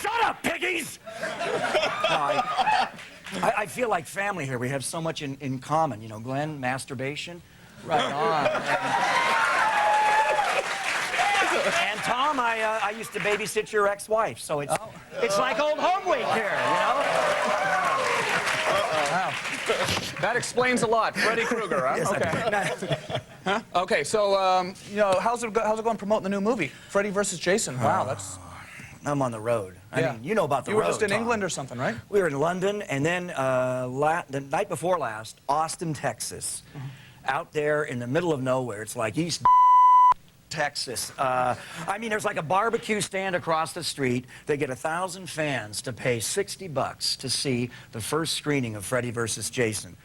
Shut up, piggies! No, I feel like family here. We have so much in common. You know, Glenn, masturbation. Right on. And Tom, I used to babysit your ex-wife, so it's like old home week here, you know? Wow. That explains a lot. Freddy Krueger, huh? Yes, Okay. Huh? Okay, so, you know, how's it going promoting the new movie? Freddy versus Jason. Wow, that's... I'm on the road. I mean, you know about the road, You were just in Tom. England or something, right? We were in London, and then the night before last, Austin, Texas. Out there in the middle of nowhere. It's like East Texas. I mean, there's like a barbecue stand across the street. They get 1,000 fans to pay $60 to see the first screening of Freddy versus Jason.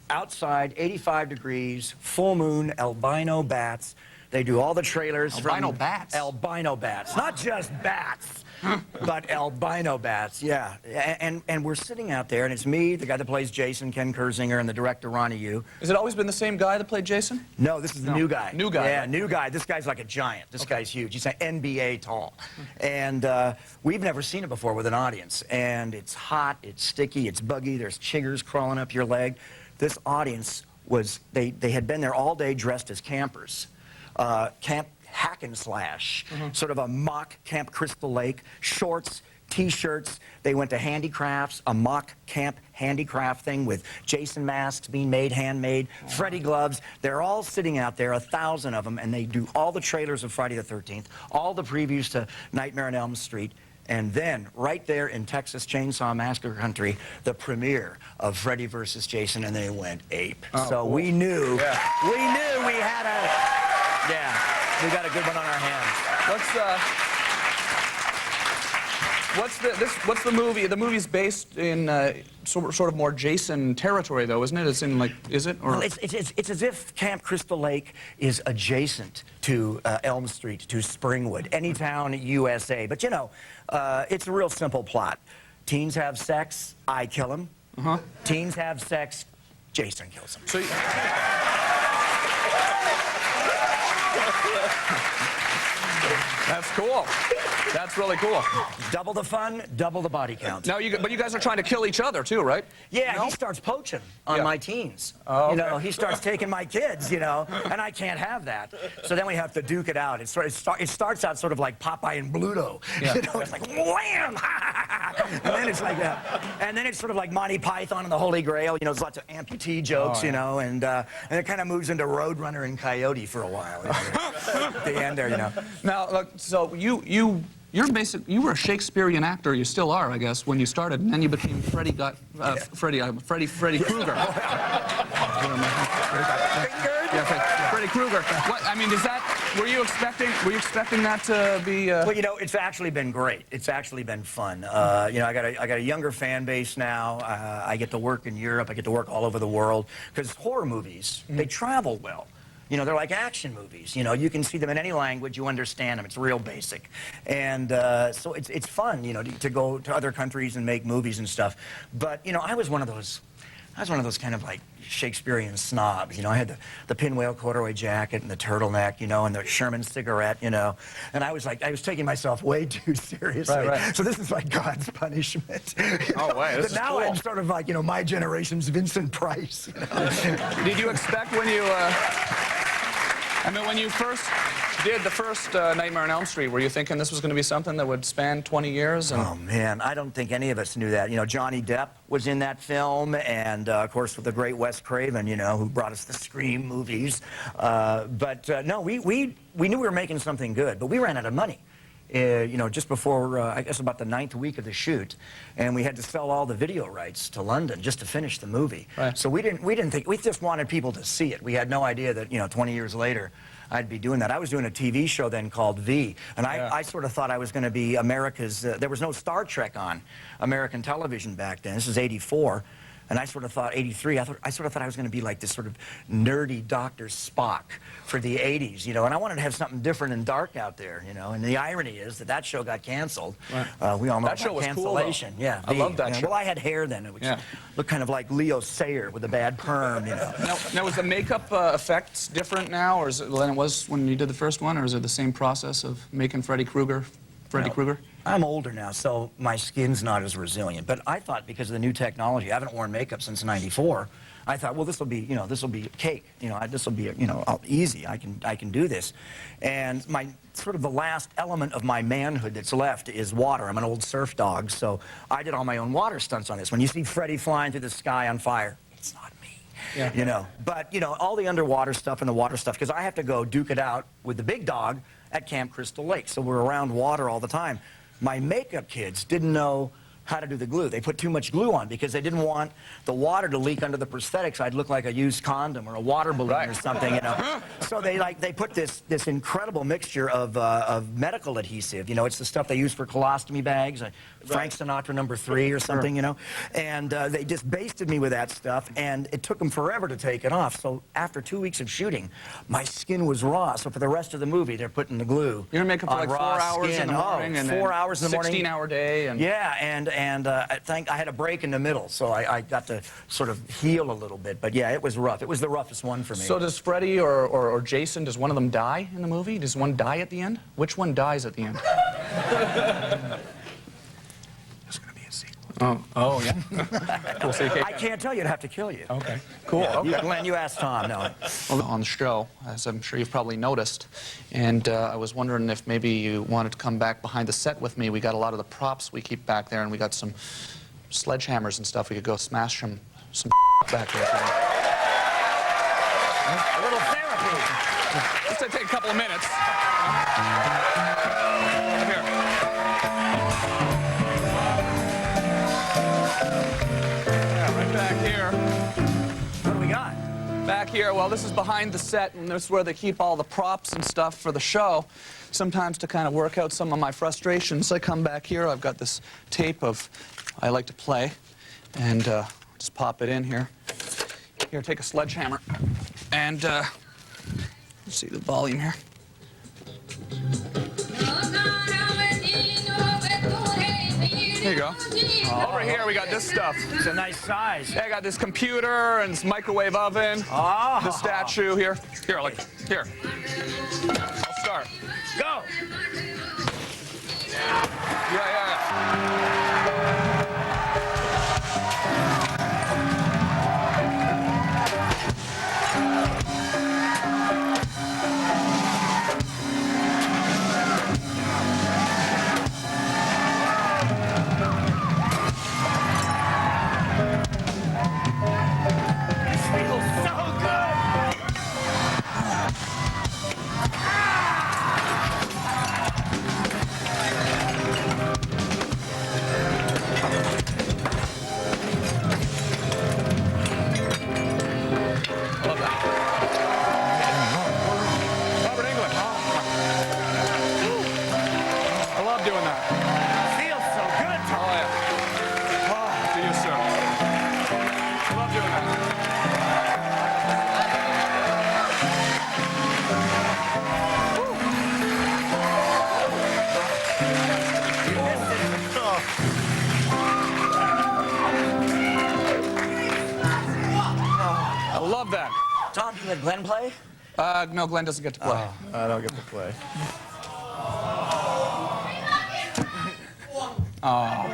Outside, 85 degrees, full moon, albino bats. They do all the trailers albino bats? Albino bats. Not just bats, but albino bats, yeah. And we're sitting out there, and it's me, the guy that plays Jason, Ken Kersinger, and the director, Ronnie Yu. Has it always been the same guy that played Jason? No, this is the new guy. New guy. Yeah, new guy. This guy's like a giant. This guy's huge. He's an NBA tall. And we've never seen it before with an audience. And it's hot, it's sticky, it's buggy, there's chiggers crawling up your leg. This audience was, they had been there all day dressed as campers. Camp Hack and Slash, sort of a mock Camp Crystal Lake, shorts, T-shirts. They went to handicrafts, a mock camp handicraft thing with Jason masks being made, handmade, Freddy gloves. They're all sitting out there, 1,000 of them, and they do all the trailers of Friday the 13th, all the previews to Nightmare on Elm Street. And then, right there in Texas Chainsaw Massacre country, the premiere of Freddy versus Jason, and they went ape. Oh, so cool. we knew we had a... Yeah, we got a good one on our hands. What's the movie? The movie's based in sort of more Jason territory, though, isn't it? It's in like, is it? Or well, it's as if Camp Crystal Lake is adjacent to Elm Street, to Springwood, any town in USA. But you know, it's a real simple plot. Teens have sex, I kill them. Teens have sex, Jason kills them. So. That's cool. That's really cool. Double the fun, double the body count. Now, but you guys are trying to kill each other too, right? Yeah, no? He starts poaching on my teens. Oh, okay. You know, he starts taking my kids, you know, and I can't have that. So then we have to duke it out. It starts out sort of like Popeye and Bluto. Yeah. You know, it's like, wham! And then it's like and then it's sort of like Monty Python and the Holy Grail. You know, there's lots of amputee jokes, you know, and it kind of moves into Roadrunner and Coyote for a while. You know, at the end there, you know. Now, look, so you were a Shakespearean actor. You still are, I guess, when you started, and then you became Freddy Krueger. Freddy Krueger. What, I mean, were you expecting that to be? Well, you know, it's actually been great. It's actually been fun. You know, I got a younger fan base now. I get to work in Europe. I get to work all over the world because horror movies they travel well. You know, they're like action movies. You know, you can see them in any language, you understand them. It's real basic. And so it's fun, you know, to go to other countries and make movies and stuff. But, you know, I was one of those kind of like Shakespearean snobs. You know, I had the pinwheel corduroy jacket and the turtleneck, you know, and the Sherman cigarette, you know. And I was taking myself way too seriously. Right. So this is like God's punishment. Oh, wait, this is now cool. I'm sort of like, you know, my generation's Vincent Price. You know? Did you expect when you... I mean, when you first did the first Nightmare on Elm Street, were you thinking this was going to be something that would span 20 years? And... Oh, man, I don't think any of us knew that. You know, Johnny Depp was in that film, and, of course, with the great Wes Craven, you know, who brought us the Scream movies. No, we knew we were making something good, but we ran out of money. You know, just before, I guess about the 9th week of the shoot, and we had to sell all the video rights to London just to finish the movie. Right. So we didn't think, we just wanted people to see it. We had no idea that, you know, 20 years later, I'd be doing that. I was doing a TV show then called V, and I sort of thought I was going to be America's, there was no Star Trek on American television back then. This is '84. And I sort of thought, '83, I sort of thought I was going to be like this sort of nerdy Dr. Spock for the '80s, you know, and I wanted to have something different and dark out there, you know, and the irony is that show got canceled. Right. We all know that show was cancellation. Cool, yeah, I love that show. Well, I had hair then, which looked kind of like Leo Sayer with a bad perm, you know. Now is the makeup effects different now, or is it than it was when you did the first one, or is it the same process of making Freddy Krueger? Freddy Krueger? I'm older now, so my skin's not as resilient. But I thought because of the new technology, I haven't worn makeup since '94. I thought, well, this will be, this will be cake. This will be, easy. I can do this. And my sort of the last element of my manhood that's left is water. I'm an old surf dog, so I did all my own water stunts on this. When you see Freddy flying through the sky on fire, it's not me. Yeah. But all the underwater stuff and the water stuff, because I have to go duke it out with the big dog at Camp Crystal Lake, so we're around water all the time. My makeup kids didn't know how to do the glue. They put too much glue on because they didn't want the water to leak under the prosthetics. I'd look like a used condom or a water balloon or something, So they put this incredible mixture of medical adhesive. It's the stuff they use for colostomy bags, Frank Sinatra #3 or something, And they just basted me with that stuff, and it took them forever to take it off. So after 2 weeks of shooting, my skin was raw. So for the rest of the movie, they're putting the glue. You're making for like 4 hours in the morning, and 4 hours in the morning. 16-hour day, and yeah, and I had a break in the middle, so I got to sort of heal a little bit. But yeah, it was rough. It was the roughest one for me. So does Freddy or Jason, does one of them die in the movie? Does one die at the end? Which one dies at the end? There's going to be a sequel. Oh yeah. Cool. So I can't tell you. I'd have to kill you. Okay. Cool. Yeah, okay. Glenn, you asked Tom. No. On the show, as I'm sure you've probably noticed, and I was wondering if maybe you wanted to come back behind the set with me. We got a lot of the props we keep back there, and we got some sledgehammers and stuff. We could go smash some back there. A little therapy. Just to take a couple of minutes. Here. Yeah, right back here. What do we got? Back here, well, this is behind the set, and this is where they keep all the props and stuff for the show. Sometimes to kind of work out some of my frustrations, I come back here. I've got this tape of I like to play, and just pop it in here. Here, take a sledgehammer, and let's see the volume here. There you go. Over here, we got this stuff. It's a nice size. Yeah, I got this computer and this microwave oven. Oh. The statue here. Here, look. Here. I'll start. Go. Yeah. Love that. Tom, do you let Glenn play? No, Glenn doesn't get to play. I don't get to play. Oh.